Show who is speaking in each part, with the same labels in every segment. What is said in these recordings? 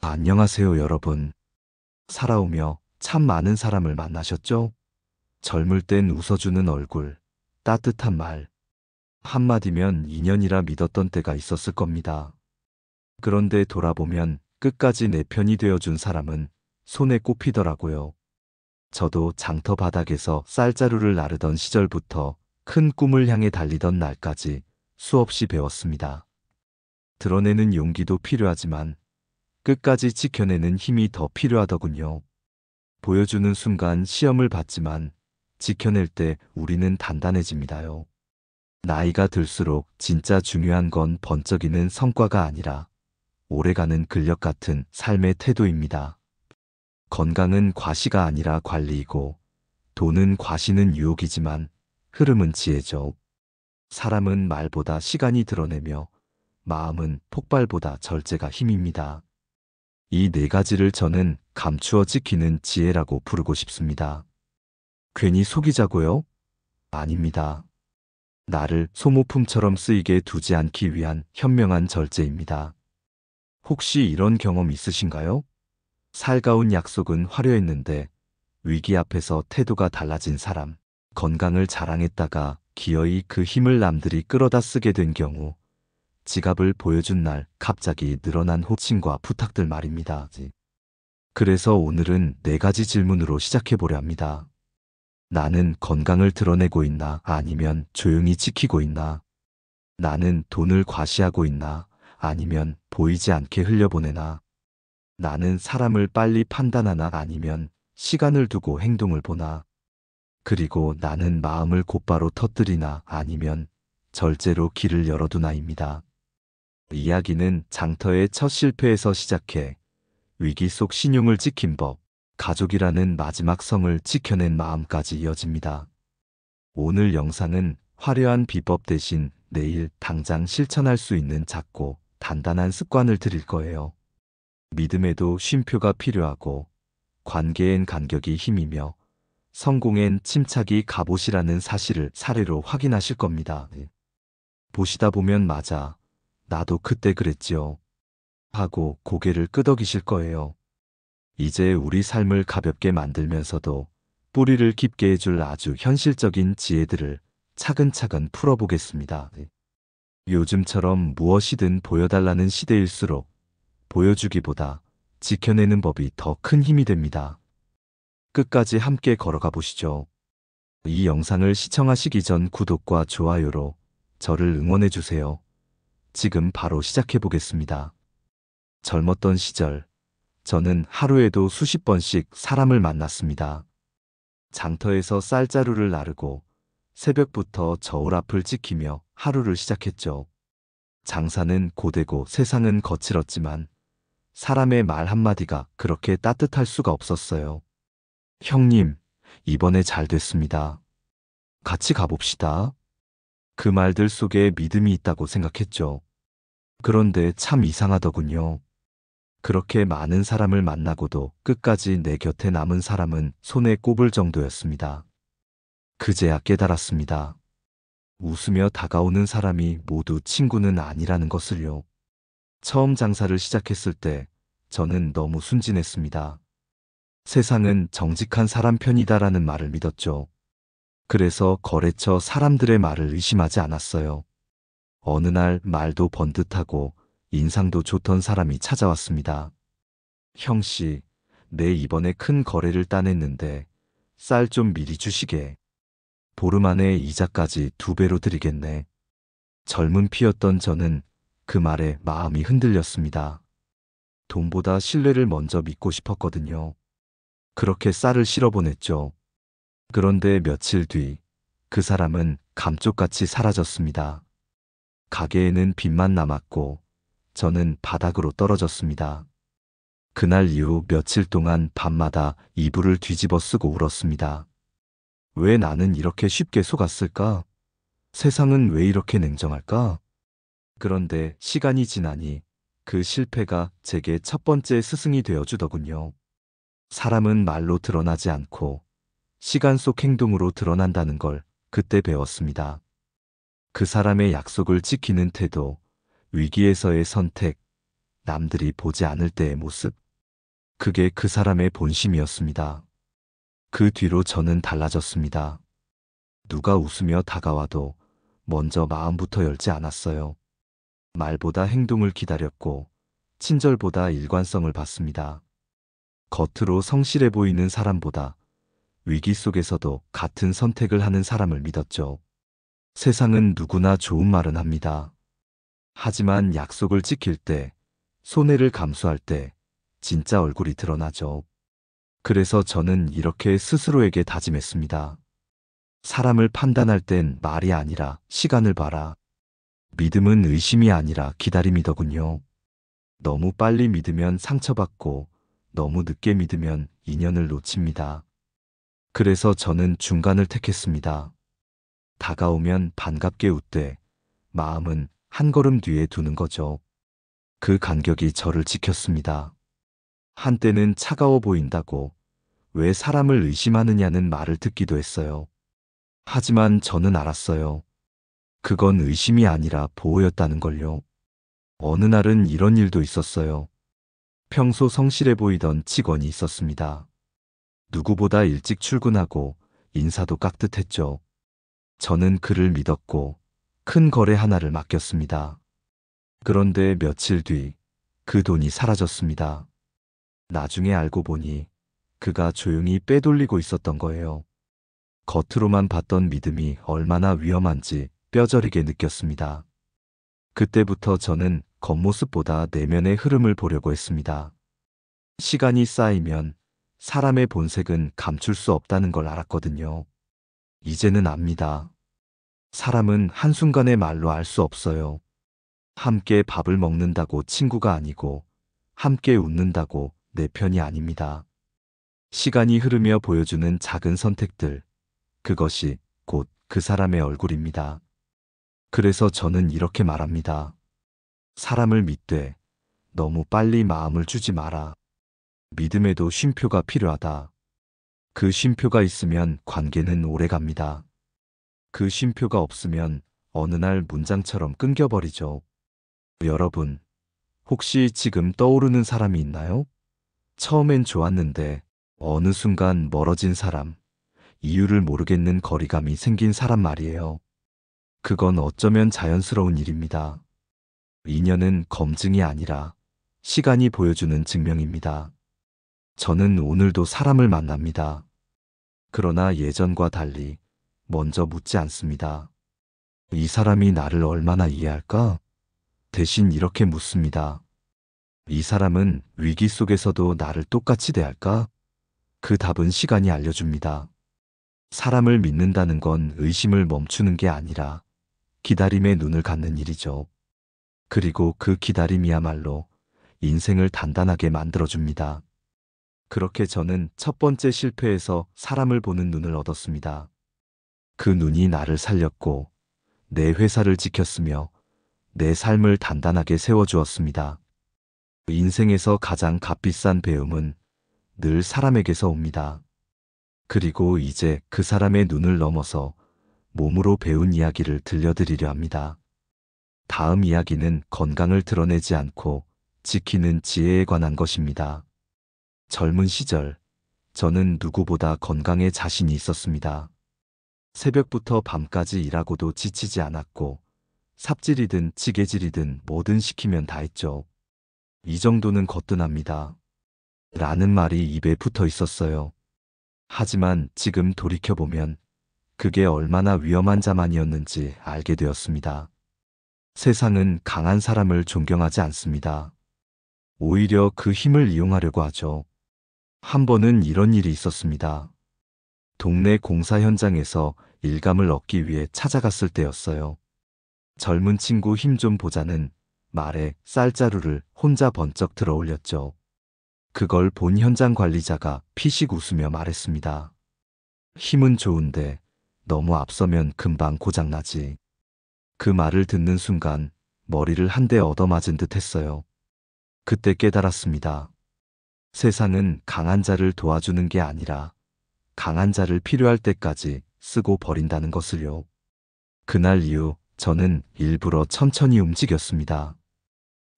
Speaker 1: 안녕하세요, 여러분. 살아오며 참 많은 사람을 만나셨죠? 젊을 땐 웃어주는 얼굴, 따뜻한 말, 한마디면 인연이라 믿었던 때가 있었을 겁니다. 그런데 돌아보면 끝까지 내 편이 되어준 사람은 손에 꼽히더라고요. 저도 장터 바닥에서 쌀자루를 나르던 시절부터 큰 꿈을 향해 달리던 날까지 수없이 배웠습니다. 드러내는 용기도 필요하지만 끝까지 지켜내는 힘이 더 필요하더군요. 보여주는 순간 시험을 받지만 지켜낼 때 우리는 단단해집니다요. 나이가 들수록 진짜 중요한 건 번쩍이는 성과가 아니라 오래가는 근력 같은 삶의 태도입니다. 건강은 과시가 아니라 관리이고 돈은 과시는 유혹이지만 흐름은 지혜죠. 사람은 말보다 시간이 드러내며 마음은 폭발보다 절제가 힘입니다. 이 네 가지를 저는 감추어 지키는 지혜라고 부르고 싶습니다. 괜히 속이자고요? 아닙니다. 나를 소모품처럼 쓰이게 두지 않기 위한 현명한 절제입니다. 혹시 이런 경험 있으신가요? 살가운 약속은 화려했는데 위기 앞에서 태도가 달라진 사람, 건강을 자랑했다가 기어이 그 힘을 남들이 끌어다 쓰게 된 경우, 지갑을 보여준 날 갑자기 늘어난 호칭과 부탁들 말입니다. 그래서 오늘은 네 가지 질문으로 시작해 보려 합니다. 나는 건강을 드러내고 있나 아니면 조용히 지키고 있나? 나는 돈을 과시하고 있나 아니면 보이지 않게 흘려보내나? 나는 사람을 빨리 판단하나 아니면 시간을 두고 행동을 보나? 그리고 나는 마음을 곧바로 터뜨리나 아니면 절제로 길을 열어두나입니다. 이야기는 장터의 첫 실패에서 시작해 위기 속 신용을 지킨 법, 가족이라는 마지막 성을 지켜낸 마음까지 이어집니다. 오늘 영상은 화려한 비법 대신 내일 당장 실천할 수 있는 작고 단단한 습관을 드릴 거예요. 믿음에도 쉼표가 필요하고 관계엔 간격이 힘이며 성공엔 침착이 갑옷이라는 사실을 사례로 확인하실 겁니다. 보시다 보면 맞아. 나도 그때 그랬지요. 하고 고개를 끄덕이실 거예요. 이제 우리 삶을 가볍게 만들면서도 뿌리를 깊게 해줄 아주 현실적인 지혜들을 차근차근 풀어보겠습니다. 요즘처럼 무엇이든 보여달라는 시대일수록 보여주기보다 지켜내는 법이 더 큰 힘이 됩니다. 끝까지 함께 걸어가 보시죠. 이 영상을 시청하시기 전 구독과 좋아요로 저를 응원해 주세요. 지금 바로 시작해 보겠습니다. 젊었던 시절, 저는 하루에도 수십 번씩 사람을 만났습니다. 장터에서 쌀자루를 나르고 새벽부터 저울 앞을 지키며 하루를 시작했죠. 장사는 고되고 세상은 거칠었지만 사람의 말 한마디가 그렇게 따뜻할 수가 없었어요. 형님, 이번에 잘 됐습니다. 같이 가봅시다. 그 말들 속에 믿음이 있다고 생각했죠. 그런데 참 이상하더군요. 그렇게 많은 사람을 만나고도 끝까지 내 곁에 남은 사람은 손에 꼽을 정도였습니다. 그제야 깨달았습니다. 웃으며 다가오는 사람이 모두 친구는 아니라는 것을요. 처음 장사를 시작했을 때 저는 너무 순진했습니다. 세상은 정직한 사람 편이다라는 말을 믿었죠. 그래서 거래처 사람들의 말을 의심하지 않았어요. 어느 날 말도 번듯하고 인상도 좋던 사람이 찾아왔습니다. 형씨, 내 이번에 큰 거래를 따냈는데 쌀 좀 미리 주시게. 보름 안에 이자까지 2배로 드리겠네. 젊은 피였던 저는 그 말에 마음이 흔들렸습니다. 돈보다 신뢰를 먼저 믿고 싶었거든요. 그렇게 쌀을 실어보냈죠. 그런데 며칠 뒤 그 사람은 감쪽같이 사라졌습니다. 가게에는 빚만 남았고 저는 바닥으로 떨어졌습니다. 그날 이후 며칠 동안 밤마다 이불을 뒤집어 쓰고 울었습니다. 왜 나는 이렇게 쉽게 속았을까? 세상은 왜 이렇게 냉정할까? 그런데 시간이 지나니 그 실패가 제게 첫 번째 스승이 되어주더군요. 사람은 말로 드러나지 않고 시간 속 행동으로 드러난다는 걸 그때 배웠습니다. 그 사람의 약속을 지키는 태도, 위기에서의 선택, 남들이 보지 않을 때의 모습. 그게 그 사람의 본심이었습니다. 그 뒤로 저는 달라졌습니다. 누가 웃으며 다가와도 먼저 마음부터 열지 않았어요. 말보다 행동을 기다렸고 친절보다 일관성을 봤습니다. 겉으로 성실해 보이는 사람보다 위기 속에서도 같은 선택을 하는 사람을 믿었죠. 세상은 누구나 좋은 말은 합니다. 하지만 약속을 지킬 때, 손해를 감수할 때 진짜 얼굴이 드러나죠. 그래서 저는 이렇게 스스로에게 다짐했습니다. 사람을 판단할 땐 말이 아니라 시간을 봐라. 믿음은 의심이 아니라 기다림이더군요. 너무 빨리 믿으면 상처받고 너무 늦게 믿으면 인연을 놓칩니다. 그래서 저는 중간을 택했습니다. 다가오면 반갑게 웃되 마음은 한 걸음 뒤에 두는 거죠. 그 간격이 저를 지켰습니다. 한때는 차가워 보인다고 왜 사람을 의심하느냐는 말을 듣기도 했어요. 하지만 저는 알았어요. 그건 의심이 아니라 보호였다는 걸요. 어느 날은 이런 일도 있었어요. 평소 성실해 보이던 직원이 있었습니다. 누구보다 일찍 출근하고 인사도 깍듯했죠. 저는 그를 믿었고 큰 거래 하나를 맡겼습니다. 그런데 며칠 뒤 그 돈이 사라졌습니다. 나중에 알고 보니 그가 조용히 빼돌리고 있었던 거예요. 겉으로만 봤던 믿음이 얼마나 위험한지 뼈저리게 느꼈습니다. 그때부터 저는 겉모습보다 내면의 흐름을 보려고 했습니다. 시간이 쌓이면 사람의 본색은 감출 수 없다는 걸 알았거든요. 이제는 압니다. 사람은 한순간의 말로 알 수 없어요. 함께 밥을 먹는다고 친구가 아니고 함께 웃는다고 내 편이 아닙니다. 시간이 흐르며 보여주는 작은 선택들, 그것이 곧 그 사람의 얼굴입니다. 그래서 저는 이렇게 말합니다. 사람을 믿되 너무 빨리 마음을 주지 마라. 믿음에도 쉼표가 필요하다. 그 쉼표가 있으면 관계는 오래 갑니다. 그 쉼표가 없으면 어느 날 문장처럼 끊겨버리죠. 여러분, 혹시 지금 떠오르는 사람이 있나요? 처음엔 좋았는데 어느 순간 멀어진 사람, 이유를 모르겠는 거리감이 생긴 사람 말이에요. 그건 어쩌면 자연스러운 일입니다. 인연은 검증이 아니라 시간이 보여주는 증명입니다. 저는 오늘도 사람을 만납니다. 그러나 예전과 달리 먼저 묻지 않습니다. 이 사람이 나를 얼마나 이해할까? 대신 이렇게 묻습니다. 이 사람은 위기 속에서도 나를 똑같이 대할까? 그 답은 시간이 알려줍니다. 사람을 믿는다는 건 의심을 멈추는 게 아니라 기다림에 눈을 갖는 일이죠. 그리고 그 기다림이야말로 인생을 단단하게 만들어줍니다. 그렇게 저는 첫 번째 실패에서 사람을 보는 눈을 얻었습니다. 그 눈이 나를 살렸고 내 회사를 지켰으며 내 삶을 단단하게 세워주었습니다. 인생에서 가장 값비싼 배움은 늘 사람에게서 옵니다. 그리고 이제 그 사람의 눈을 넘어서 몸으로 배운 이야기를 들려드리려 합니다. 다음 이야기는 건강을 드러내지 않고 지키는 지혜에 관한 것입니다. 젊은 시절, 저는 누구보다 건강에 자신이 있었습니다. 새벽부터 밤까지 일하고도 지치지 않았고 삽질이든 지게질이든 뭐든 시키면 다 했죠. 이 정도는 거뜬합니다. 라는 말이 입에 붙어 있었어요. 하지만 지금 돌이켜보면 그게 얼마나 위험한 자만이었는지 알게 되었습니다. 세상은 강한 사람을 존경하지 않습니다. 오히려 그 힘을 이용하려고 하죠. 한 번은 이런 일이 있었습니다. 동네 공사 현장에서 일감을 얻기 위해 찾아갔을 때였어요. 젊은 친구 힘 좀 보자는 말에 쌀자루를 혼자 번쩍 들어 올렸죠. 그걸 본 현장 관리자가 피식 웃으며 말했습니다. 힘은 좋은데 너무 앞서면 금방 고장나지. 그 말을 듣는 순간 머리를 한 대 얻어맞은 듯 했어요. 그때 깨달았습니다. 세상은 강한 자를 도와주는 게 아니라 강한 자를 필요할 때까지 쓰고 버린다는 것을요. 그날 이후 저는 일부러 천천히 움직였습니다.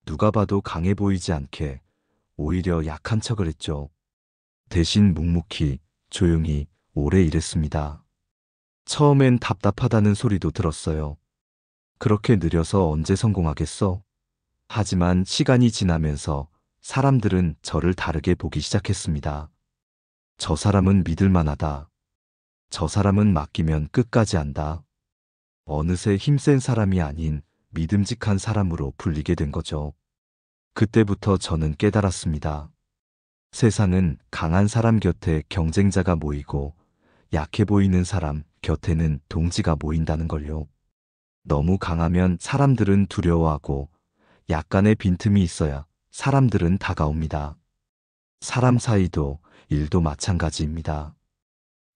Speaker 1: 누가 봐도 강해 보이지 않게 오히려 약한 척을 했죠. 대신 묵묵히 조용히 오래 일했습니다. 처음엔 답답하다는 소리도 들었어요. 그렇게 느려서 언제 성공하겠어? 하지만 시간이 지나면서 사람들은 저를 다르게 보기 시작했습니다. 저 사람은 믿을 만하다. 저 사람은 맡기면 끝까지 한다. 어느새 힘센 사람이 아닌 믿음직한 사람으로 불리게 된 거죠. 그때부터 저는 깨달았습니다. 세상은 강한 사람 곁에 경쟁자가 모이고 약해 보이는 사람 곁에는 동지가 모인다는 걸요. 너무 강하면 사람들은 두려워하고 약간의 빈틈이 있어야 사람들은 다가옵니다. 사람 사이도 일도 마찬가지입니다.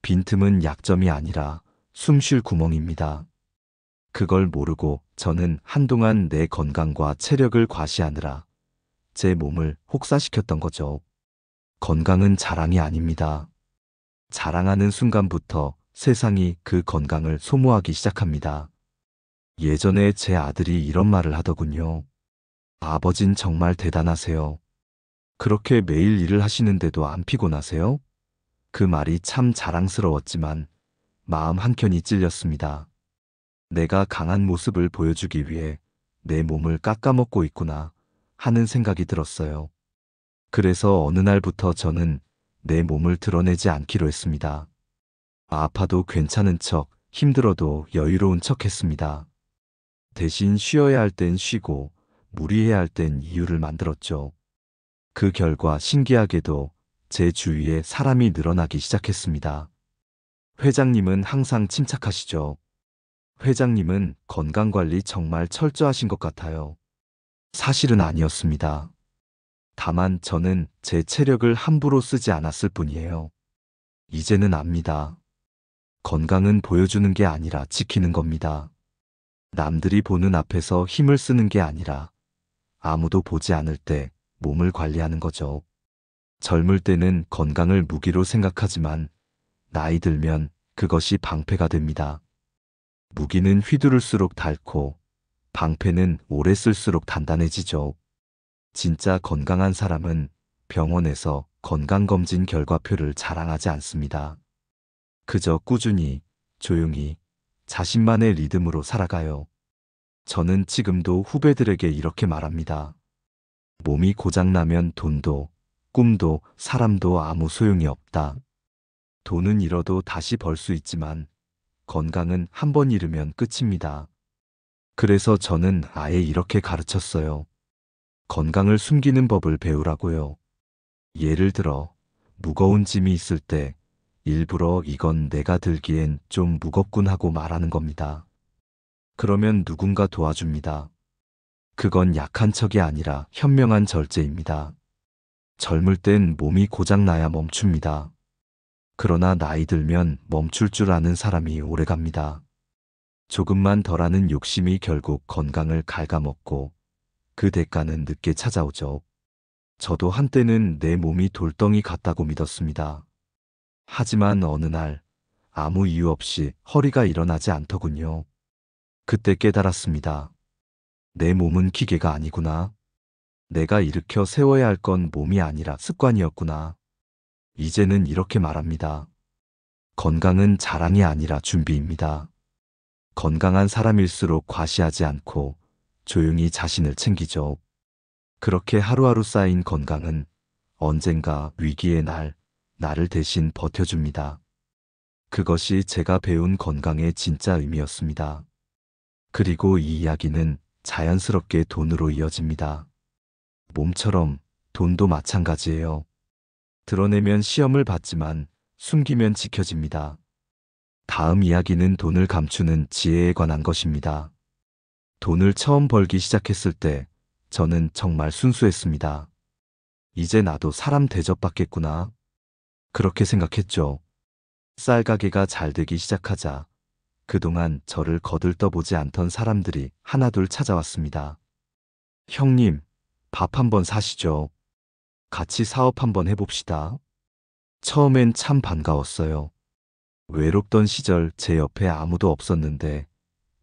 Speaker 1: 빈틈은 약점이 아니라 숨쉴 구멍입니다. 그걸 모르고 저는 한동안 내 건강과 체력을 과시하느라 제 몸을 혹사시켰던 거죠. 건강은 자랑이 아닙니다. 자랑하는 순간부터 세상이 그 건강을 소모하기 시작합니다. 예전에 제 아들이 이런 말을 하더군요. 아버진 정말 대단하세요. 그렇게 매일 일을 하시는데도 안 피곤하세요? 그 말이 참 자랑스러웠지만 마음 한켠이 찔렸습니다. 내가 강한 모습을 보여주기 위해 내 몸을 깎아먹고 있구나 하는 생각이 들었어요. 그래서 어느 날부터 저는 내 몸을 드러내지 않기로 했습니다. 아파도 괜찮은 척, 힘들어도 여유로운 척 했습니다. 대신 쉬어야 할 땐 쉬고 무리해야 할 땐 이유를 만들었죠. 그 결과 신기하게도 제 주위에 사람이 늘어나기 시작했습니다. 회장님은 항상 침착하시죠. 회장님은 건강관리 정말 철저하신 것 같아요. 사실은 아니었습니다. 다만 저는 제 체력을 함부로 쓰지 않았을 뿐이에요. 이제는 압니다. 건강은 보여주는 게 아니라 지키는 겁니다. 남들이 보는 앞에서 힘을 쓰는 게 아니라 아무도 보지 않을 때 몸을 관리하는 거죠. 젊을 때는 건강을 무기로 생각하지만 나이 들면 그것이 방패가 됩니다. 무기는 휘두를수록 닳고 방패는 오래 쓸수록 단단해지죠. 진짜 건강한 사람은 병원에서 건강검진 결과표를 자랑하지 않습니다. 그저 꾸준히, 조용히, 자신만의 리듬으로 살아가요. 저는 지금도 후배들에게 이렇게 말합니다. 몸이 고장나면 돈도, 꿈도, 사람도 아무 소용이 없다. 돈은 잃어도 다시 벌 수 있지만 건강은 한 번 잃으면 끝입니다. 그래서 저는 아예 이렇게 가르쳤어요. 건강을 숨기는 법을 배우라고요. 예를 들어, 무거운 짐이 있을 때 일부러 이건 내가 들기엔 좀 무겁군 하고 말하는 겁니다. 그러면 누군가 도와줍니다. 그건 약한 척이 아니라 현명한 절제입니다. 젊을 땐 몸이 고장나야 멈춥니다. 그러나 나이 들면 멈출 줄 아는 사람이 오래갑니다. 조금만 덜하는 욕심이 결국 건강을 갉아먹고 그 대가는 늦게 찾아오죠. 저도 한때는 내 몸이 돌덩이 같다고 믿었습니다. 하지만 어느 날 아무 이유 없이 허리가 일어나지 않더군요. 그때 깨달았습니다. 내 몸은 기계가 아니구나. 내가 일으켜 세워야 할 건 몸이 아니라 습관이었구나. 이제는 이렇게 말합니다. 건강은 자랑이 아니라 준비입니다. 건강한 사람일수록 과시하지 않고 조용히 자신을 챙기죠. 그렇게 하루하루 쌓인 건강은 언젠가 위기의 날, 나를 대신 버텨줍니다. 그것이 제가 배운 건강의 진짜 의미였습니다. 그리고 이 이야기는 자연스럽게 돈으로 이어집니다. 몸처럼 돈도 마찬가지예요. 드러내면 시험을 받지만 숨기면 지켜집니다. 다음 이야기는 돈을 감추는 지혜에 관한 것입니다. 돈을 처음 벌기 시작했을 때 저는 정말 순수했습니다. 이제 나도 사람 대접받겠구나. 그렇게 생각했죠. 쌀 가게가 잘 되기 시작하자 그동안 저를 거들떠보지 않던 사람들이 하나둘 찾아왔습니다. 형님, 밥 한번 사시죠. 같이 사업 한번 해봅시다. 처음엔 참 반가웠어요. 외롭던 시절 제 옆에 아무도 없었는데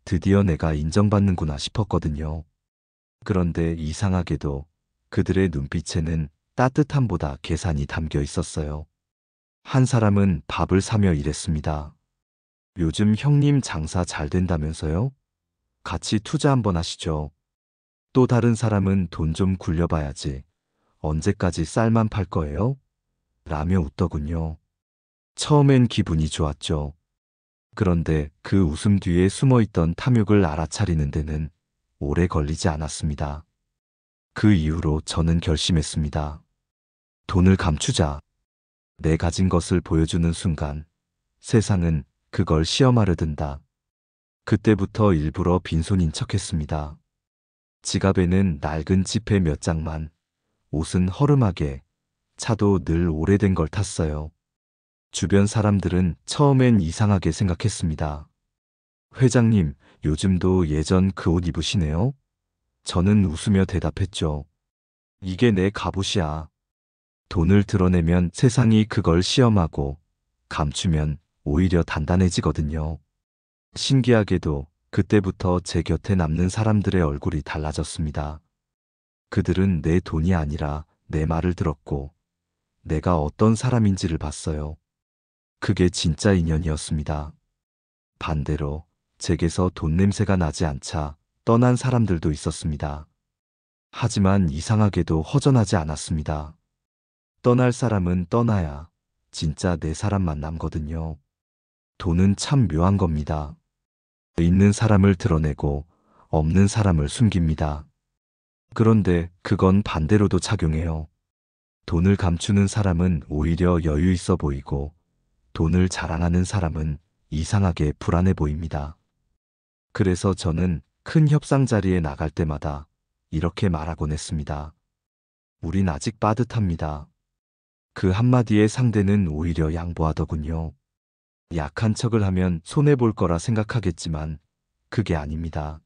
Speaker 1: 드디어 내가 인정받는구나 싶었거든요. 그런데 이상하게도 그들의 눈빛에는 따뜻함보다 계산이 담겨 있었어요. 한 사람은 밥을 사며 이랬습니다. 요즘 형님 장사 잘 된다면서요? 같이 투자 한번 하시죠. 또 다른 사람은 돈 좀 굴려봐야지. 언제까지 쌀만 팔 거예요? 라며 웃더군요. 처음엔 기분이 좋았죠. 그런데 그 웃음 뒤에 숨어있던 탐욕을 알아차리는 데는 오래 걸리지 않았습니다. 그 이후로 저는 결심했습니다. 돈을 감추자. 내 가진 것을 보여주는 순간 세상은 그걸 시험하려 든다. 그때부터 일부러 빈손인 척했습니다. 지갑에는 낡은 지폐 몇 장만, 옷은 허름하게, 차도 늘 오래된 걸 탔어요. 주변 사람들은 처음엔 이상하게 생각했습니다. 회장님, 요즘도 예전 그 옷 입으시네요? 저는 웃으며 대답했죠. 이게 내 갑옷이야. 돈을 드러내면 세상이 그걸 시험하고 감추면 오히려 단단해지거든요. 신기하게도 그때부터 제 곁에 남는 사람들의 얼굴이 달라졌습니다. 그들은 내 돈이 아니라 내 말을 들었고 내가 어떤 사람인지를 봤어요. 그게 진짜 인연이었습니다. 반대로 제게서 돈 냄새가 나지 않자 떠난 사람들도 있었습니다. 하지만 이상하게도 허전하지 않았습니다. 떠날 사람은 떠나야 진짜 내 사람만 남거든요. 돈은 참 묘한 겁니다. 있는 사람을 드러내고 없는 사람을 숨깁니다. 그런데 그건 반대로도 작용해요. 돈을 감추는 사람은 오히려 여유 있어 보이고 돈을 자랑하는 사람은 이상하게 불안해 보입니다. 그래서 저는 큰 협상 자리에 나갈 때마다 이렇게 말하곤 했습니다. 우린 아직 빠듯합니다. 그 한마디의 상대는 오히려 양보하더군요. 약한 척을 하면 손해볼 거라 생각하겠지만 그게 아닙니다.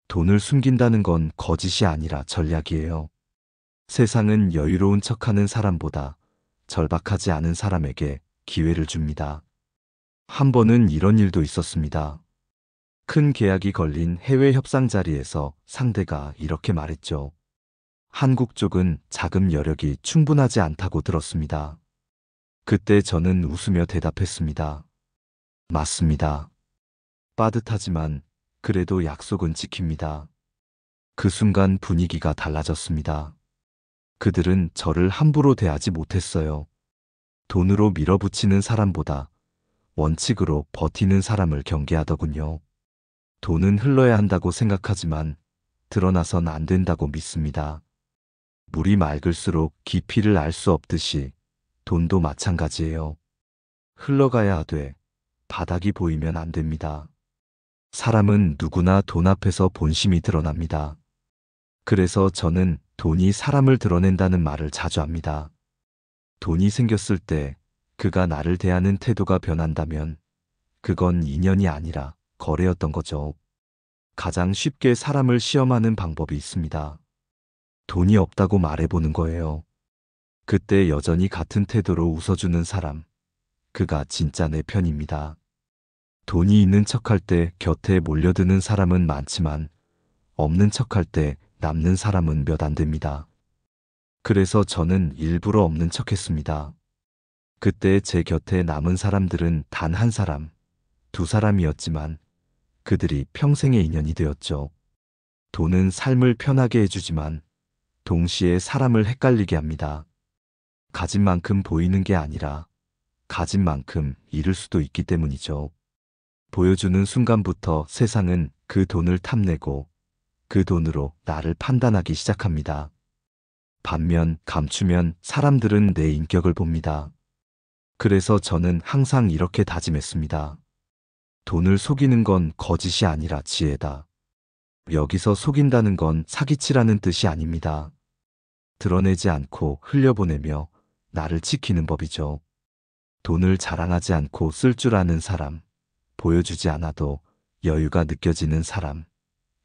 Speaker 1: 돈을 숨긴다는 건 거짓이 아니라 전략이에요. 세상은 여유로운 척하는 사람보다 절박하지 않은 사람에게 기회를 줍니다. 한 번은 이런 일도 있었습니다. 큰 계약이 걸린 해외 협상 자리에서 상대가 이렇게 말했죠. 한국 쪽은 자금 여력이 충분하지 않다고 들었습니다. 그때 저는 웃으며 대답했습니다. 맞습니다. 빠듯하지만 그래도 약속은 지킵니다. 그 순간 분위기가 달라졌습니다. 그들은 저를 함부로 대하지 못했어요. 돈으로 밀어붙이는 사람보다 원칙으로 버티는 사람을 경계하더군요. 돈은 흘러야 한다고 생각하지만 드러나선 안 된다고 믿습니다. 물이 맑을수록 깊이를 알 수 없듯이 돈도 마찬가지예요. 흘러가야 하되 바닥이 보이면 안 됩니다. 사람은 누구나 돈 앞에서 본심이 드러납니다. 그래서 저는 돈이 사람을 드러낸다는 말을 자주 합니다. 돈이 생겼을 때 그가 나를 대하는 태도가 변한다면 그건 인연이 아니라 거래였던 거죠. 가장 쉽게 사람을 시험하는 방법이 있습니다. 돈이 없다고 말해보는 거예요. 그때 여전히 같은 태도로 웃어주는 사람, 그가 진짜 내 편입니다. 돈이 있는 척할 때 곁에 몰려드는 사람은 많지만 없는 척할 때 남는 사람은 몇 안 됩니다. 그래서 저는 일부러 없는 척했습니다. 그때 제 곁에 남은 사람들은 단 한 사람, 두 사람이었지만 그들이 평생의 인연이 되었죠. 돈은 삶을 편하게 해주지만 동시에 사람을 헷갈리게 합니다. 가진 만큼 보이는 게 아니라 가진 만큼 잃을 수도 있기 때문이죠. 보여주는 순간부터 세상은 그 돈을 탐내고 그 돈으로 나를 판단하기 시작합니다. 반면 감추면 사람들은 내 인격을 봅니다. 그래서 저는 항상 이렇게 다짐했습니다. 돈을 속이는 건 거짓이 아니라 지혜다. 여기서 속인다는 건 사기치라는 뜻이 아닙니다. 드러내지 않고 흘려보내며 나를 지키는 법이죠. 돈을 자랑하지 않고 쓸 줄 아는 사람, 보여주지 않아도 여유가 느껴지는 사람,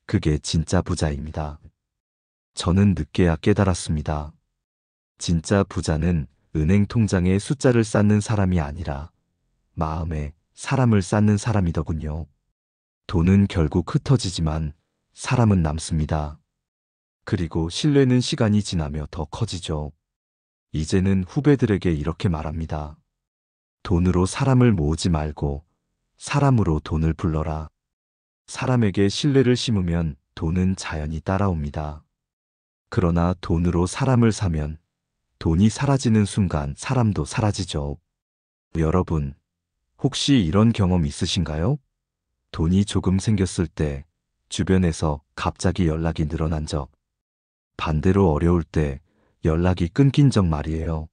Speaker 1: 그게 진짜 부자입니다. 저는 늦게야 깨달았습니다. 진짜 부자는 은행 통장에 숫자를 쌓는 사람이 아니라 마음에 사람을 쌓는 사람이더군요. 돈은 결국 흩어지지만 사람은 남습니다. 그리고 신뢰는 시간이 지나며 더 커지죠. 이제는 후배들에게 이렇게 말합니다. 돈으로 사람을 모으지 말고 사람으로 돈을 불러라. 사람에게 신뢰를 심으면 돈은 자연히 따라옵니다. 그러나 돈으로 사람을 사면 돈이 사라지는 순간 사람도 사라지죠. 여러분, 혹시 이런 경험 있으신가요? 돈이 조금 생겼을 때 주변에서 갑자기 연락이 늘어난 적, 반대로 어려울 때 연락이 끊긴 적 말이에요.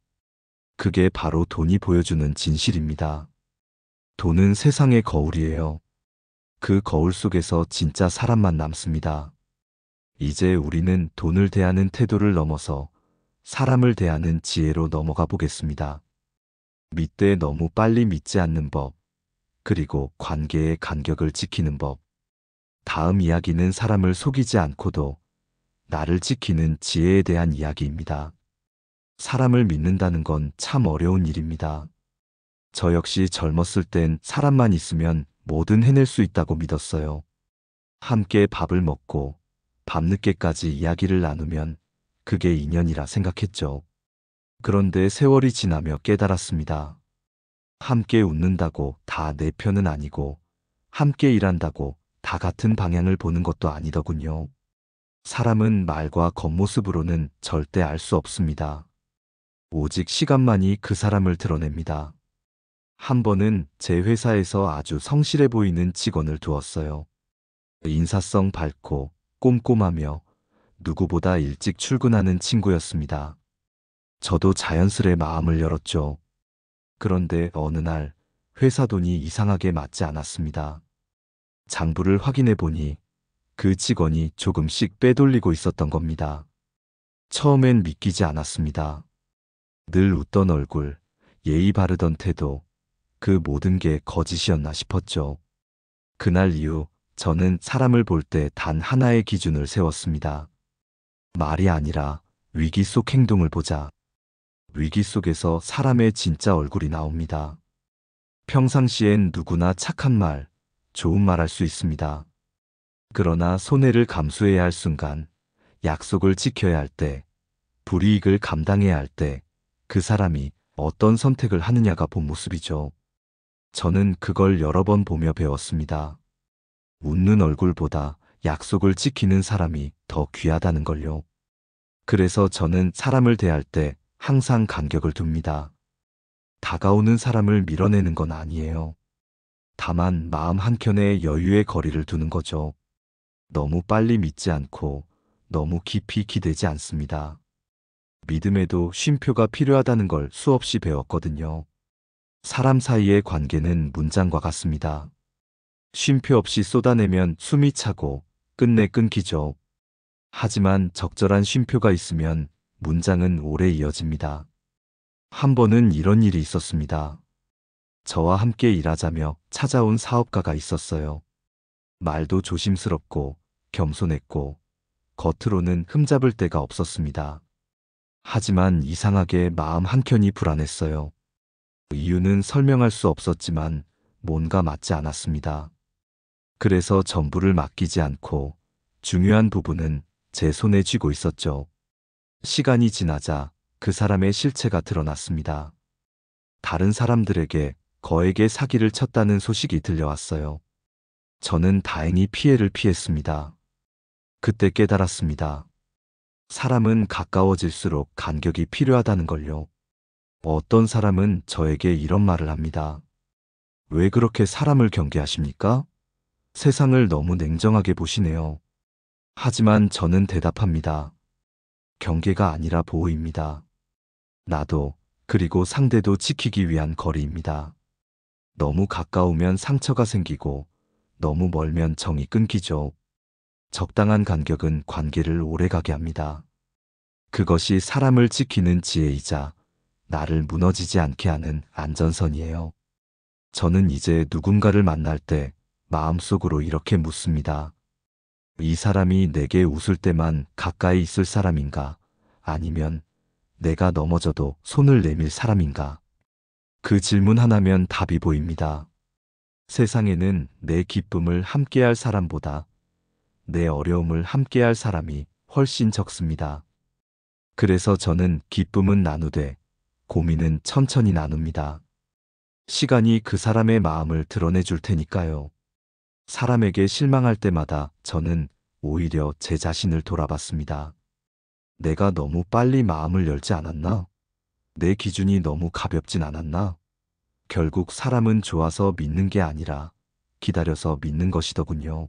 Speaker 1: 그게 바로 돈이 보여주는 진실입니다. 돈은 세상의 거울이에요. 그 거울 속에서 진짜 사람만 남습니다. 이제 우리는 돈을 대하는 태도를 넘어서 사람을 대하는 지혜로 넘어가 보겠습니다. 믿되 너무 빨리 믿지 않는 법, 그리고 관계의 간격을 지키는 법. 다음 이야기는 사람을 속이지 않고도 나를 지키는 지혜에 대한 이야기입니다. 사람을 믿는다는 건 참 어려운 일입니다. 저 역시 젊었을 땐 사람만 있으면 뭐든 해낼 수 있다고 믿었어요. 함께 밥을 먹고 밤늦게까지 이야기를 나누면 그게 인연이라 생각했죠. 그런데 세월이 지나며 깨달았습니다. 함께 웃는다고 다 내 편은 아니고, 함께 일한다고 다 같은 방향을 보는 것도 아니더군요. 사람은 말과 겉모습으로는 절대 알 수 없습니다. 오직 시간만이 그 사람을 드러냅니다. 한 번은 제 회사에서 아주 성실해 보이는 직원을 두었어요. 인사성 밝고 꼼꼼하며 누구보다 일찍 출근하는 친구였습니다. 저도 자연스레 마음을 열었죠. 그런데 어느 날 회사 돈이 이상하게 맞지 않았습니다. 장부를 확인해 보니 그 직원이 조금씩 빼돌리고 있었던 겁니다. 처음엔 믿기지 않았습니다. 늘 웃던 얼굴, 예의 바르던 태도, 그 모든 게 거짓이었나 싶었죠. 그날 이후 저는 사람을 볼 때 단 하나의 기준을 세웠습니다. 말이 아니라 위기 속 행동을 보자. 위기 속에서 사람의 진짜 얼굴이 나옵니다. 평상시엔 누구나 착한 말, 좋은 말 할 수 있습니다. 그러나 손해를 감수해야 할 순간, 약속을 지켜야 할 때, 불이익을 감당해야 할 때, 그 사람이 어떤 선택을 하느냐가 본 모습이죠. 저는 그걸 여러 번 보며 배웠습니다. 웃는 얼굴보다 약속을 지키는 사람이 더 귀하다는 걸요. 그래서 저는 사람을 대할 때 항상 간격을 둡니다. 다가오는 사람을 밀어내는 건 아니에요. 다만 마음 한켠에 여유의 거리를 두는 거죠. 너무 빨리 믿지 않고 너무 깊이 기대지 않습니다. 믿음에도 쉼표가 필요하다는 걸 수없이 배웠거든요. 사람 사이의 관계는 문장과 같습니다. 쉼표 없이 쏟아내면 숨이 차고 끝내 끊기죠. 하지만 적절한 쉼표가 있으면 문장은 오래 이어집니다. 한 번은 이런 일이 있었습니다. 저와 함께 일하자며 찾아온 사업가가 있었어요. 말도 조심스럽고 겸손했고 겉으로는 흠잡을 데가 없었습니다. 하지만 이상하게 마음 한켠이 불안했어요. 이유는 설명할 수 없었지만 뭔가 맞지 않았습니다. 그래서 전부를 맡기지 않고 중요한 부분은 제 손에 쥐고 있었죠. 시간이 지나자 그 사람의 실체가 드러났습니다. 다른 사람들에게 거액의 사기를 쳤다는 소식이 들려왔어요. 저는 다행히 피해를 피했습니다. 그때 깨달았습니다. 사람은 가까워질수록 간격이 필요하다는 걸요. 어떤 사람은 저에게 이런 말을 합니다. 왜 그렇게 사람을 경계하십니까? 세상을 너무 냉정하게 보시네요. 하지만 저는 대답합니다. 경계가 아니라 보호입니다. 나도, 그리고 상대도 지키기 위한 거리입니다. 너무 가까우면 상처가 생기고, 너무 멀면 정이 끊기죠. 적당한 간격은 관계를 오래가게 합니다. 그것이 사람을 지키는 지혜이자 나를 무너지지 않게 하는 안전선이에요. 저는 이제 누군가를 만날 때 마음속으로 이렇게 묻습니다. 이 사람이 내게 웃을 때만 가까이 있을 사람인가? 아니면 내가 넘어져도 손을 내밀 사람인가? 그 질문 하나면 답이 보입니다. 세상에는 내 기쁨을 함께할 사람보다 내 어려움을 함께할 사람이 훨씬 적습니다. 그래서 저는 기쁨은 나누되 고민은 천천히 나눕니다. 시간이 그 사람의 마음을 드러내 줄 테니까요. 사람에게 실망할 때마다 저는 오히려 제 자신을 돌아봤습니다. 내가 너무 빨리 마음을 열지 않았나? 내 기준이 너무 가볍진 않았나? 결국 사람은 좋아서 믿는 게 아니라 기다려서 믿는 것이더군요.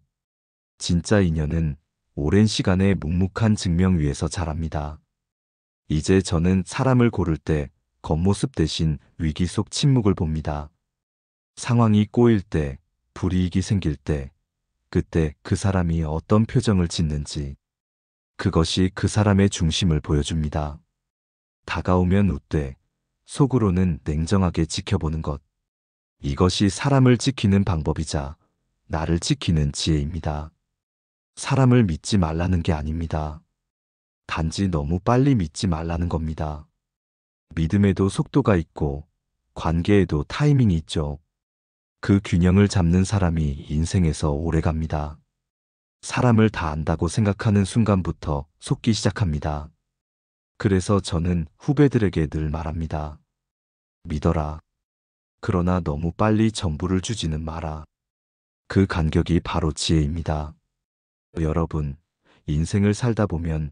Speaker 1: 진짜 인연은 오랜 시간의 묵묵한 증명 위에서 자랍니다. 이제 저는 사람을 고를 때 겉모습 대신 위기 속 침묵을 봅니다. 상황이 꼬일 때, 불이익이 생길 때, 그때 그 사람이 어떤 표정을 짓는지, 그것이 그 사람의 중심을 보여줍니다. 다가오면 웃되, 속으로는 냉정하게 지켜보는 것. 이것이 사람을 지키는 방법이자 나를 지키는 지혜입니다. 사람을 믿지 말라는 게 아닙니다. 단지 너무 빨리 믿지 말라는 겁니다. 믿음에도 속도가 있고 관계에도 타이밍이 있죠. 그 균형을 잡는 사람이 인생에서 오래 갑니다. 사람을 다 안다고 생각하는 순간부터 속기 시작합니다. 그래서 저는 후배들에게 늘 말합니다. 믿어라. 그러나 너무 빨리 전부를 주지는 마라. 그 간격이 바로 지혜입니다. 여러분, 인생을 살다 보면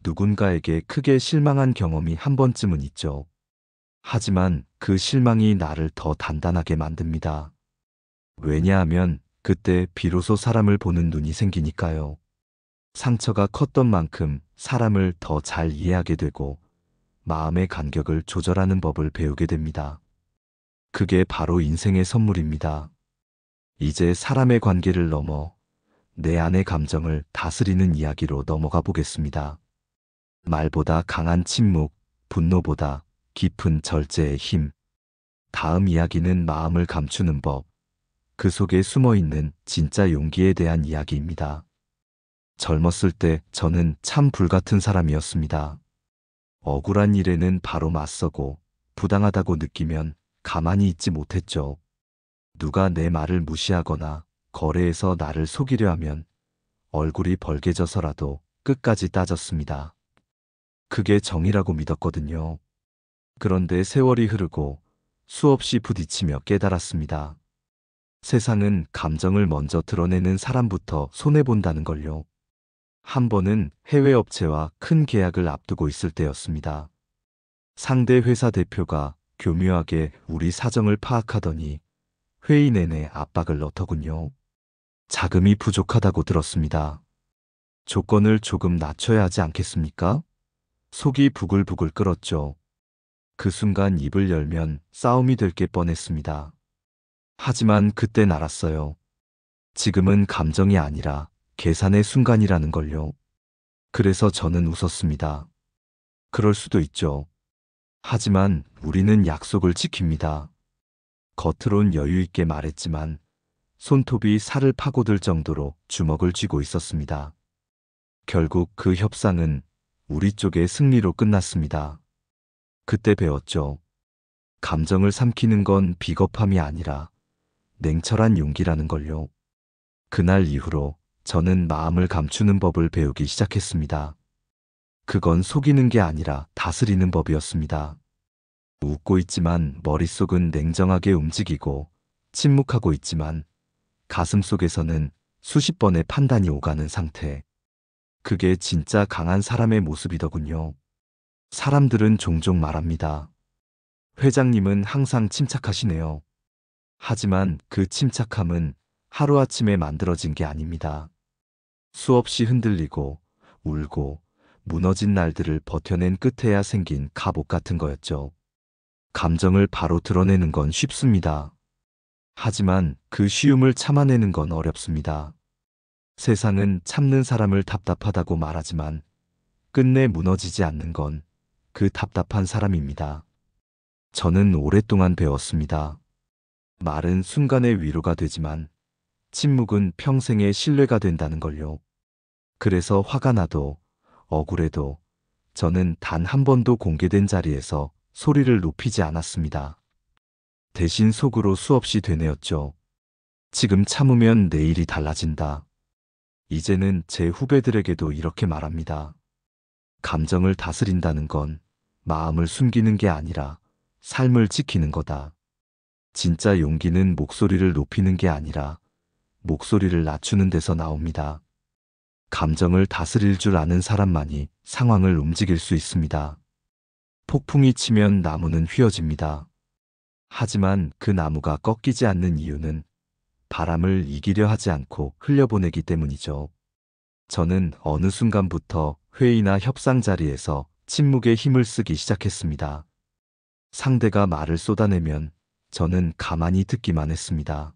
Speaker 1: 누군가에게 크게 실망한 경험이 한 번쯤은 있죠. 하지만 그 실망이 나를 더 단단하게 만듭니다. 왜냐하면 그때 비로소 사람을 보는 눈이 생기니까요. 상처가 컸던 만큼 사람을 더 잘 이해하게 되고 마음의 간격을 조절하는 법을 배우게 됩니다. 그게 바로 인생의 선물입니다. 이제 사람의 관계를 넘어 내 안의 감정을 다스리는 이야기로 넘어가 보겠습니다. 말보다 강한 침묵, 분노보다 깊은 절제의 힘. 다음 이야기는 마음을 감추는 법, 그 속에 숨어있는 진짜 용기에 대한 이야기입니다. 젊었을 때 저는 참 불같은 사람이었습니다. 억울한 일에는 바로 맞서고 부당하다고 느끼면 가만히 있지 못했죠. 누가 내 말을 무시하거나 거래에서 나를 속이려 하면 얼굴이 벌개져서라도 끝까지 따졌습니다. 그게 정의라고 믿었거든요. 그런데 세월이 흐르고 수없이 부딪히며 깨달았습니다. 세상은 감정을 먼저 드러내는 사람부터 손해본다는 걸요. 한 번은 해외 업체와 큰 계약을 앞두고 있을 때였습니다. 상대 회사 대표가 교묘하게 우리 사정을 파악하더니 회의 내내 압박을 넣더군요. 자금이 부족하다고 들었습니다. 조건을 조금 낮춰야 하지 않겠습니까? 속이 부글부글 끓었죠. 그 순간 입을 열면 싸움이 될 게 뻔했습니다. 하지만 그땐 알았어요. 지금은 감정이 아니라 계산의 순간이라는 걸요. 그래서 저는 웃었습니다. 그럴 수도 있죠. 하지만 우리는 약속을 지킵니다. 겉으론 여유 있게 말했지만 손톱이 살을 파고들 정도로 주먹을 쥐고 있었습니다. 결국 그 협상은 우리 쪽의 승리로 끝났습니다. 그때 배웠죠. 감정을 삼키는 건 비겁함이 아니라 냉철한 용기라는 걸요. 그날 이후로 저는 마음을 감추는 법을 배우기 시작했습니다. 그건 속이는 게 아니라 다스리는 법이었습니다. 웃고 있지만 머릿속은 냉정하게 움직이고 침묵하고 있지만 가슴속에서는 수십 번의 판단이 오가는 상태. 그게 진짜 강한 사람의 모습이더군요. 사람들은 종종 말합니다. 회장님은 항상 침착하시네요. 하지만 그 침착함은 하루아침에 만들어진 게 아닙니다. 수없이 흔들리고 울고 무너진 날들을 버텨낸 끝에야 생긴 갑옷 같은 거였죠. 감정을 바로 드러내는 건 쉽습니다. 하지만 그 쉬움을 참아내는 건 어렵습니다. 세상은 참는 사람을 답답하다고 말하지만 끝내 무너지지 않는 건 그 답답한 사람입니다. 저는 오랫동안 배웠습니다. 말은 순간의 위로가 되지만 침묵은 평생의 신뢰가 된다는 걸요. 그래서 화가 나도 억울해도 저는 단 한 번도 공개된 자리에서 소리를 높이지 않았습니다. 대신 속으로 수없이 되뇌었죠. 지금 참으면 내일이 달라진다. 이제는 제 후배들에게도 이렇게 말합니다. 감정을 다스린다는 건 마음을 숨기는 게 아니라 삶을 지키는 거다. 진짜 용기는 목소리를 높이는 게 아니라 목소리를 낮추는 데서 나옵니다. 감정을 다스릴 줄 아는 사람만이 상황을 움직일 수 있습니다. 폭풍이 치면 나무는 휘어집니다. 하지만 그 나무가 꺾이지 않는 이유는 바람을 이기려 하지 않고 흘려보내기 때문이죠. 저는 어느 순간부터 회의나 협상 자리에서 침묵의 힘을 쓰기 시작했습니다. 상대가 말을 쏟아내면 저는 가만히 듣기만 했습니다.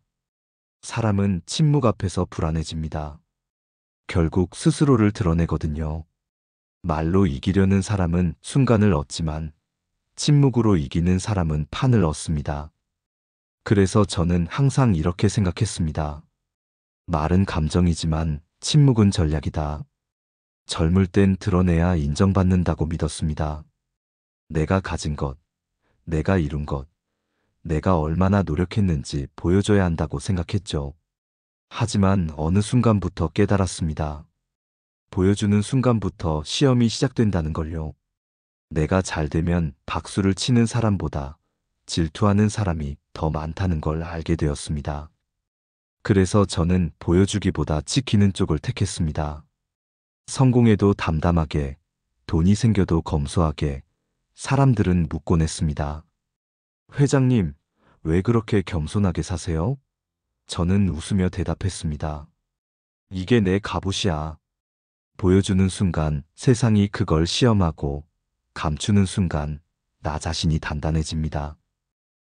Speaker 1: 사람은 침묵 앞에서 불안해집니다. 결국 스스로를 드러내거든요. 말로 이기려는 사람은 순간을 얻지만 침묵으로 이기는 사람은 판을 얻습니다. 그래서 저는 항상 이렇게 생각했습니다. 말은 감정이지만 침묵은 전략이다. 젊을 땐 드러내야 인정받는다고 믿었습니다. 내가 가진 것, 내가 이룬 것, 내가 얼마나 노력했는지 보여줘야 한다고 생각했죠. 하지만 어느 순간부터 깨달았습니다. 보여주는 순간부터 시험이 시작된다는 걸요. 내가 잘 되면 박수를 치는 사람보다 질투하는 사람이 더 많다는 걸 알게 되었습니다. 그래서 저는 보여주기보다 지키는 쪽을 택했습니다. 성공해도 담담하게, 돈이 생겨도 검소하게, 사람들은 묻곤 했습니다. 회장님, 왜 그렇게 겸손하게 사세요? 저는 웃으며 대답했습니다. 이게 내 갑옷이야. 보여주는 순간 세상이 그걸 시험하고 감추는 순간 나 자신이 단단해집니다.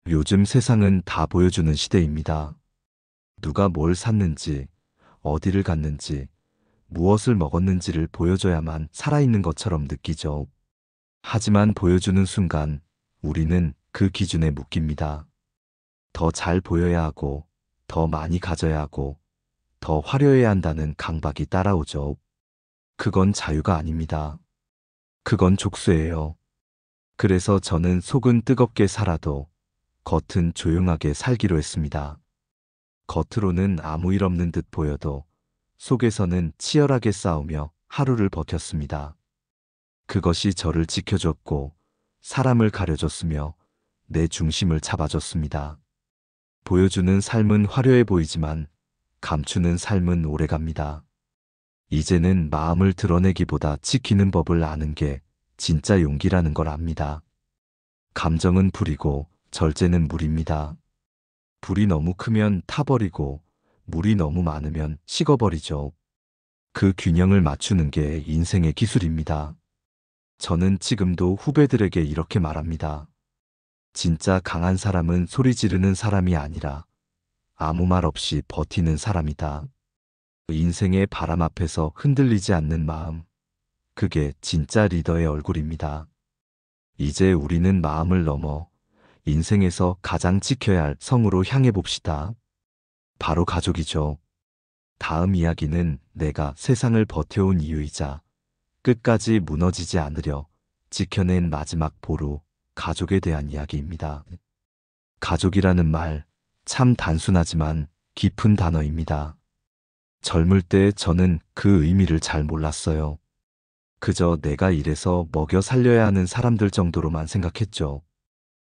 Speaker 1: 요즘 세상은 다 보여주는 시대입니다. 누가 뭘 샀는지, 어디를 갔는지, 무엇을 먹었는지를 보여줘야만 살아있는 것처럼 느끼죠. 하지만 보여주는 순간 우리는 그 기준에 묶입니다. 더 잘 보여야 하고, 더 많이 가져야 하고, 더 화려해야 한다는 강박이 따라오죠. 그건 자유가 아닙니다. 그건 족쇄예요. 그래서 저는 속은 뜨겁게 살아도 겉은 조용하게 살기로 했습니다. 겉으로는 아무 일 없는 듯 보여도 속에서는 치열하게 싸우며 하루를 버텼습니다. 그것이 저를 지켜줬고 사람을 가려줬으며 내 중심을 잡아줬습니다. 보여주는 삶은 화려해 보이지만 감추는 삶은 오래갑니다. 이제는 마음을 드러내기보다 지키는 법을 아는 게 진짜 용기라는 걸 압니다. 감정은 불이고 절제는 물입니다. 불이 너무 크면 타버리고 물이 너무 많으면 식어버리죠. 그 균형을 맞추는 게 인생의 기술입니다. 저는 지금도 후배들에게 이렇게 말합니다. 진짜 강한 사람은 소리 지르는 사람이 아니라 아무 말 없이 버티는 사람이다. 인생의 바람 앞에서 흔들리지 않는 마음, 그게 진짜 리더의 얼굴입니다. 이제 우리는 마음을 넘어 인생에서 가장 지켜야 할 성으로 향해 봅시다. 바로 가족이죠. 다음 이야기는 내가 세상을 버텨온 이유이자 끝까지 무너지지 않으려 지켜낸 마지막 보루, 가족에 대한 이야기입니다. 가족이라는 말, 참 단순하지만 깊은 단어입니다. 젊을 때 저는 그 의미를 잘 몰랐어요. 그저 내가 일해서 먹여 살려야 하는 사람들 정도로만 생각했죠.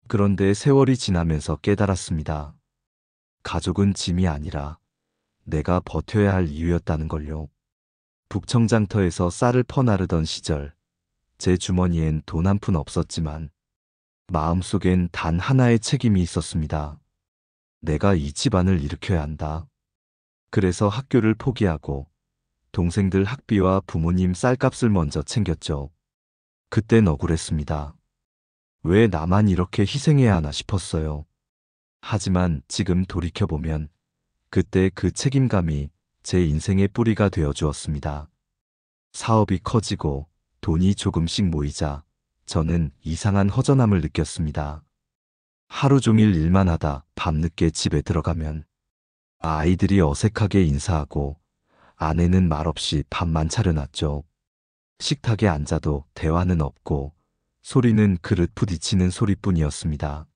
Speaker 1: 그런데 세월이 지나면서 깨달았습니다. 가족은 짐이 아니라 내가 버텨야 할 이유였다는 걸요. 북청장터에서 쌀을 퍼나르던 시절, 제 주머니엔 돈 한 푼 없었지만 마음속엔 단 하나의 책임이 있었습니다. 내가 이 집안을 일으켜야 한다. 그래서 학교를 포기하고 동생들 학비와 부모님 쌀값을 먼저 챙겼죠. 그땐 억울했습니다. 왜 나만 이렇게 희생해야 하나 싶었어요. 하지만 지금 돌이켜보면 그때 그 책임감이 제 인생의 뿌리가 되어 주었습니다. 사업이 커지고 돈이 조금씩 모이자 저는 이상한 허전함을 느꼈습니다. 하루 종일 일만 하다 밤늦게 집에 들어가면 아이들이 어색하게 인사하고 아내는 말없이 밥만 차려놨죠. 식탁에 앉아도 대화는 없고 소리는 그릇 부딪히는 소리뿐이었습니다.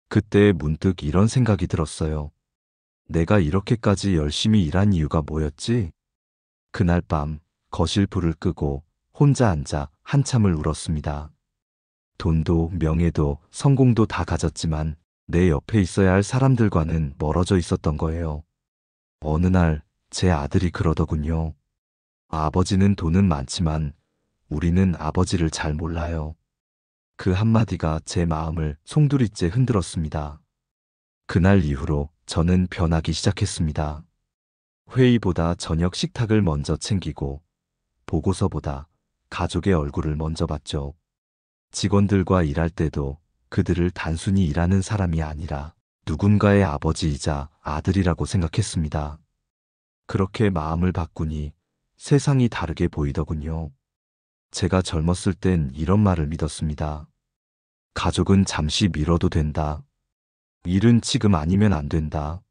Speaker 1: 그때 문득 이런 생각이 들었어요. 내가 이렇게까지 열심히 일한 이유가 뭐였지? 그날 밤 거실 불을 끄고 혼자 앉아 한참을 울었습니다. 돈도 명예도 성공도 다 가졌지만 내 옆에 있어야 할 사람들과는 멀어져 있었던 거예요. 어느 날 제 아들이 그러더군요. 아버지는 돈은 많지만 우리는 아버지를 잘 몰라요. 그 한마디가 제 마음을 송두리째 흔들었습니다. 그날 이후로 저는 변하기 시작했습니다. 회의보다 저녁 식탁을 먼저 챙기고 보고서보다 가족의 얼굴을 먼저 봤죠. 직원들과 일할 때도 그들을 단순히 일하는 사람이 아니라 누군가의 아버지이자 아들이라고 생각했습니다. 그렇게 마음을 바꾸니 세상이 다르게 보이더군요. 제가 젊었을 땐 이런 말을 믿었습니다. 가족은 잠시 미뤄도 된다. 일은 지금 아니면 안 된다.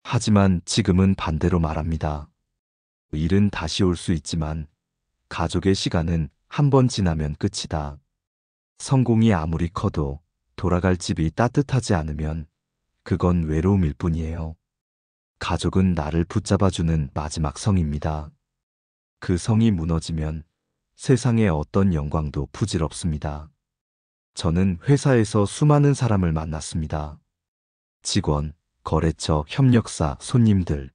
Speaker 1: 하지만 지금은 반대로 말합니다. 일은 다시 올 수 있지만 가족의 시간은 한 번 지나면 끝이다. 성공이 아무리 커도 돌아갈 집이 따뜻하지 않으면 그건 외로움일 뿐이에요. 가족은 나를 붙잡아주는 마지막 성입니다. 그 성이 무너지면 세상의 어떤 영광도 부질없습니다. 저는 회사에서 수많은 사람을 만났습니다. 직원, 거래처, 협력사, 손님들.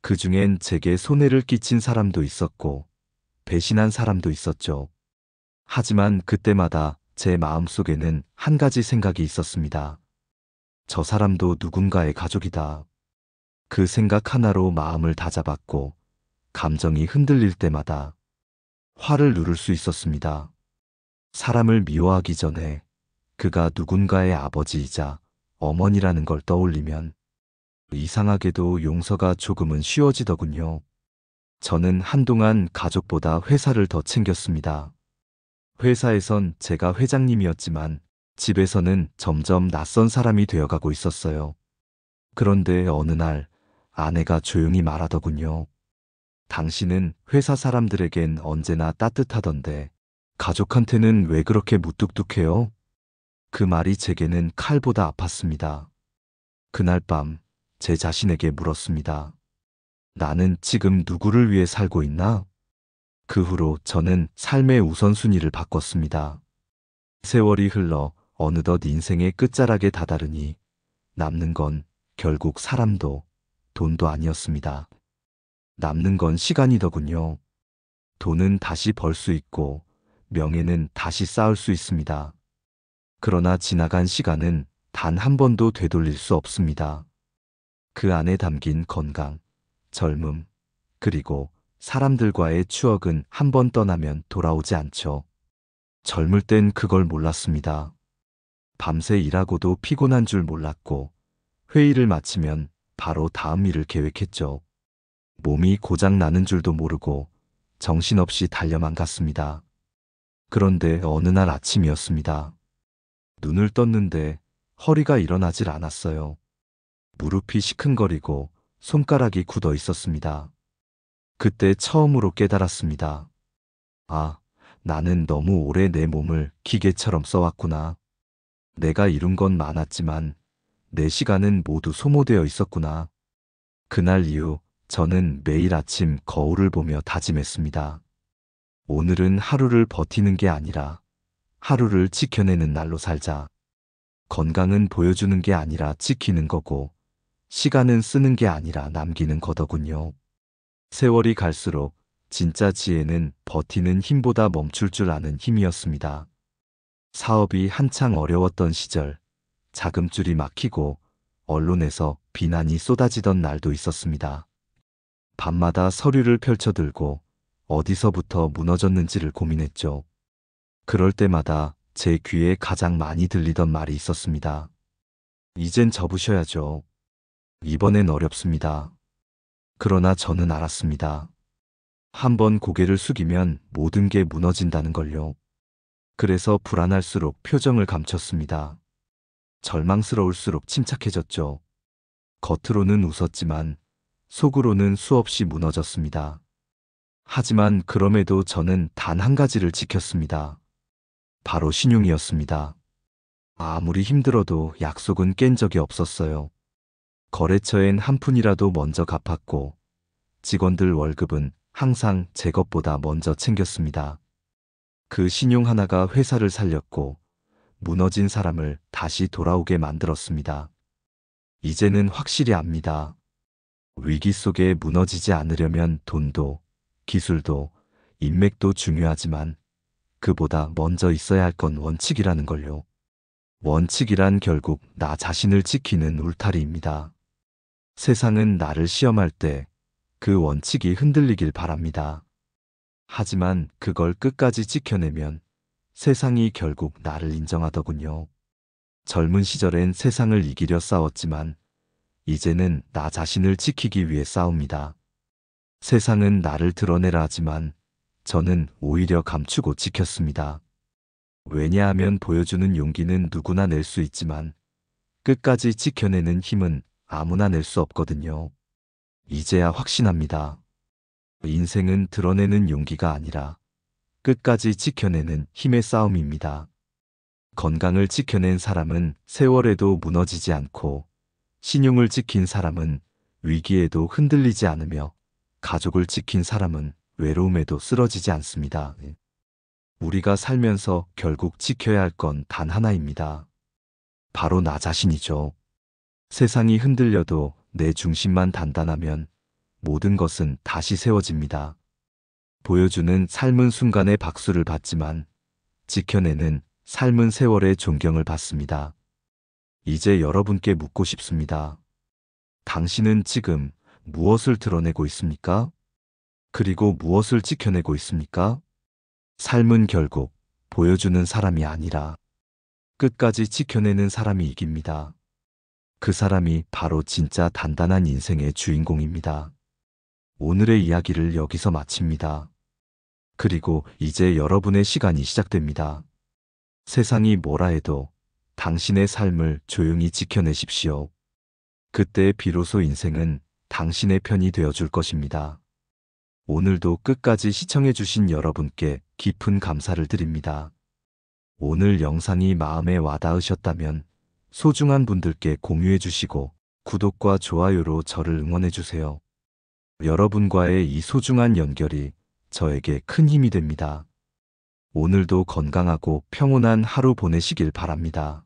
Speaker 1: 그 중엔 제게 손해를 끼친 사람도 있었고 배신한 사람도 있었죠. 하지만 그때마다 제 마음속에는 한 가지 생각이 있었습니다. 저 사람도 누군가의 가족이다. 그 생각 하나로 마음을 다잡았고 감정이 흔들릴 때마다 화를 누를 수 있었습니다. 사람을 미워하기 전에 그가 누군가의 아버지이자 어머니라는 걸 떠올리면 이상하게도 용서가 조금은 쉬워지더군요. 저는 한동안 가족보다 회사를 더 챙겼습니다. 회사에선 제가 회장님이었지만 집에서는 점점 낯선 사람이 되어가고 있었어요. 그런데 어느 날 아내가 조용히 말하더군요. 당신은 회사 사람들에겐 언제나 따뜻하던데 가족한테는 왜 그렇게 무뚝뚝해요? 그 말이 제게는 칼보다 아팠습니다. 그날 밤 제 자신에게 물었습니다. 나는 지금 누구를 위해 살고 있나? 그 후로 저는 삶의 우선순위를 바꿨습니다. 세월이 흘러 어느덧 인생의 끝자락에 다다르니 남는 건 결국 사람도 돈도 아니었습니다. 남는 건 시간이더군요. 돈은 다시 벌 수 있고 명예는 다시 쌓을 수 있습니다. 그러나 지나간 시간은 단 한 번도 되돌릴 수 없습니다. 그 안에 담긴 건강, 젊음, 그리고 사람들과의 추억은 한 번 떠나면 돌아오지 않죠. 젊을 땐 그걸 몰랐습니다. 밤새 일하고도 피곤한 줄 몰랐고 회의를 마치면 바로 다음 일을 계획했죠. 몸이 고장 나는 줄도 모르고 정신없이 달려만 갔습니다. 그런데 어느 날 아침이었습니다. 눈을 떴는데 허리가 일어나질 않았어요. 무릎이 시큰거리고 손가락이 굳어 있었습니다. 그때 처음으로 깨달았습니다. 아, 나는 너무 오래 내 몸을 기계처럼 써왔구나. 내가 이룬 건 많았지만 내 시간은 모두 소모되어 있었구나. 그날 이후 저는 매일 아침 거울을 보며 다짐했습니다. 오늘은 하루를 버티는 게 아니라 하루를 지켜내는 날로 살자. 건강은 보여주는 게 아니라 지키는 거고 시간은 쓰는 게 아니라 남기는 거더군요. 세월이 갈수록 진짜 지혜는 버티는 힘보다 멈출 줄 아는 힘이었습니다. 사업이 한창 어려웠던 시절, 자금줄이 막히고 언론에서 비난이 쏟아지던 날도 있었습니다. 밤마다 서류를 펼쳐들고 어디서부터 무너졌는지를 고민했죠. 그럴 때마다 제 귀에 가장 많이 들리던 말이 있었습니다. 이젠 접으셔야죠. 이번엔 어렵습니다. 그러나 저는 알았습니다. 한번 고개를 숙이면 모든 게 무너진다는 걸요. 그래서 불안할수록 표정을 감췄습니다. 절망스러울수록 침착해졌죠. 겉으로는 웃었지만 속으로는 수없이 무너졌습니다. 하지만 그럼에도 저는 단 한 가지를 지켰습니다. 바로 신용이었습니다. 아무리 힘들어도 약속은 깬 적이 없었어요. 거래처엔 한 푼이라도 먼저 갚았고 직원들 월급은 항상 제 것보다 먼저 챙겼습니다. 그 신용 하나가 회사를 살렸고 무너진 사람을 다시 돌아오게 만들었습니다. 이제는 확실히 압니다. 위기 속에 무너지지 않으려면 돈도, 기술도, 인맥도 중요하지만 그보다 먼저 있어야 할 건 원칙이라는 걸요. 원칙이란 결국 나 자신을 지키는 울타리입니다. 세상은 나를 시험할 때 그 원칙이 흔들리길 바랍니다. 하지만 그걸 끝까지 지켜내면 세상이 결국 나를 인정하더군요. 젊은 시절엔 세상을 이기려 싸웠지만 이제는 나 자신을 지키기 위해 싸웁니다. 세상은 나를 드러내라 하지만 저는 오히려 감추고 지켰습니다. 왜냐하면 보여주는 용기는 누구나 낼 수 있지만 끝까지 지켜내는 힘은 아무나 낼 수 없거든요. 이제야 확신합니다. 인생은 드러내는 용기가 아니라 끝까지 지켜내는 힘의 싸움입니다. 건강을 지켜낸 사람은 세월에도 무너지지 않고 신용을 지킨 사람은 위기에도 흔들리지 않으며 가족을 지킨 사람은 외로움에도 쓰러지지 않습니다. 우리가 살면서 결국 지켜야 할 건 단 하나입니다. 바로 나 자신이죠. 세상이 흔들려도 내 중심만 단단하면 모든 것은 다시 세워집니다. 보여주는 삶은 순간의 박수를 받지만 지켜내는 삶은 세월의 존경을 받습니다. 이제 여러분께 묻고 싶습니다. 당신은 지금 무엇을 드러내고 있습니까? 그리고 무엇을 지켜내고 있습니까? 삶은 결국 보여주는 사람이 아니라 끝까지 지켜내는 사람이 이깁니다. 그 사람이 바로 진짜 단단한 인생의 주인공입니다. 오늘의 이야기를 여기서 마칩니다. 그리고 이제 여러분의 시간이 시작됩니다. 세상이 뭐라 해도 당신의 삶을 조용히 지켜내십시오. 그때 비로소 인생은 당신의 편이 되어줄 것입니다. 오늘도 끝까지 시청해주신 여러분께 깊은 감사를 드립니다. 오늘 영상이 마음에 와닿으셨다면 소중한 분들께 공유해주시고 구독과 좋아요로 저를 응원해주세요. 여러분과의 이 소중한 연결이 저에게 큰 힘이 됩니다. 오늘도 건강하고 평온한 하루 보내시길 바랍니다.